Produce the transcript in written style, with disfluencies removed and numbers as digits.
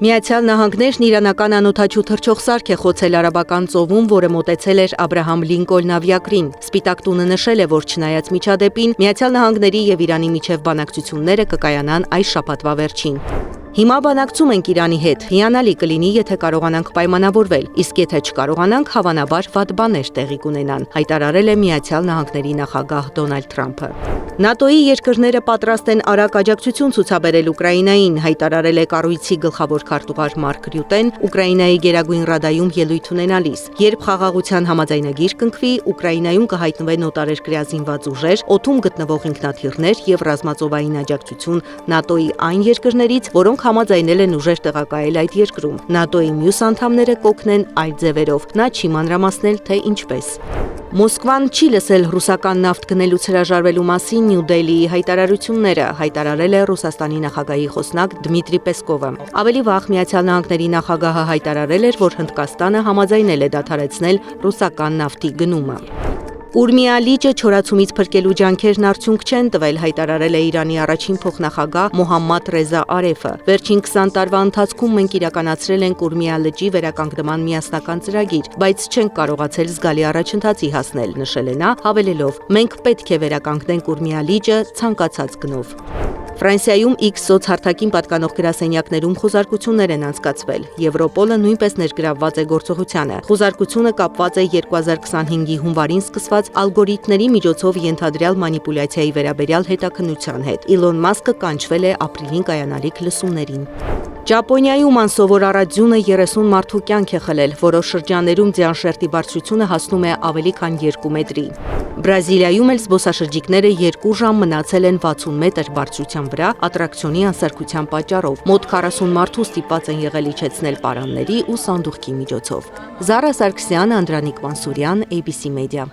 Միացյալ Նահանգներն իրանական անօդաչու թռչող սարք է խոցել Արաբական ծովում, որը մոտեցել էր Աբրահամ Լինկոլն ավիակրին։ Սպիտակ տունը նշել է, որ չնայած միջադեպին, Միացյալ Նահանգների եւ Իրանի միջև բանակցությունները կկայանան այս շաբաթվա վերջին։ Հիմա բանակցում ենք Իրանի հետ, հիանալի կլինի, եթե կարողանանք պայմանավորվել, իսկ եթե չկարողանանք, հավանաբար վատ բաներ տեղի կունենան, հայտարարել է Միացյալ Նահանգների նախագահ Դոնալդ Թրամփը։ ՆԱՏՕ-ի երկրները պատրաստ են արագ աջակցություն ցուցաբերել Ուկրաինային, հայտարարել է կառույցի գլխավոր քարտուղար Մարկ Ռյուտեն Ուկրաինայի Գերագույն Ռադայում ելույթ ունենալիս։ Երբ խաղաղության համաձայնագիր կնքվի, Ուկրաինայում կհայտնվեն օտարերկրյա զինված ուժեր, օդում գտնվող ինքնաթիռներ եւ ռազմածովային աջակցություն ՆԱՏՕ-ի այն երկրներից, որոնք համաձայնել են ուժեր տեղակայել այդ երկրում։ ՆԱՏՕ-ի մյուս անդամները կօգնեն այլ ձևերով։ Նա չի մանրամասնել, թե ինչպես։ Մոսկվան չի լսել ռուսական նավթ գնելուց հրաժարվելու մասին Նյու Դելիի հայտարարությունները, հայտարարել է Ռուսաստանի նախագահի խոսնակ Դմիտրի Պեսկովը։ Ավելի վաղ Միացյալ Նահանգների նախագահը հայտարարել էր, որ Հնդկաստանը համաձայնել է դադարեցնել ռուսական նավթի գնումը։ Ուրմիա լիճը չորացումից փրկելու ջանքերն արդյունք չեն տվել, հայտարարել է Իրանի առաջին փոխնախագահ Մոհամմադ Ռեզա Արեֆը։ Վերջին 20 տարվա ընթացքում մենք իրականացրել ենք Ուրմիա լճի վերականգնման միասնական ծրագիր, բայց չենք կարողացել զգալի առաջընթացի հասնել, նշել է նա, հավելելով. մենք պետք է վերականգնենք Ուրմիա լիճը ցանկացած գնով։ Ֆրանսիայում X սոցհարթակին պատկանող գրասենյակներում խոզարկություններ են անցկացվել։ Եվրոպոլը նույնպես ներգրավված է գործողությանը։ Խոզարկությունը կապված է 2025-ի հունվարին սկսված ալգորիթմների միջոցով ենթադրյալ մանիպուլյացիայի վերաբերյալ հետաքննության հետ։ Իլոն Մասկը կանչվել է ապրիլին կայանալիք լսումներին։ Ճապոնիայում անսովոր առածյունը 30 մարդու կյանք է խլել, որոշ շրջաններում ձյան բարձրությունը հասնում է ավելի քան 2 մետրի։ Բրազիլիայում էլ զբոսաշրջիկները 2 ժամ մնացել են 60 մետր բարձրության վրա ատրակցիոնի անսարքության պատճառով։ Մոտ 40 մարդու ստիպված են եղել իջեցնել պարանների ու սանդուղքի միջոցով։ Զարա Սարգսյան, Անդրանիկ Մանսուրյան, ABC Media։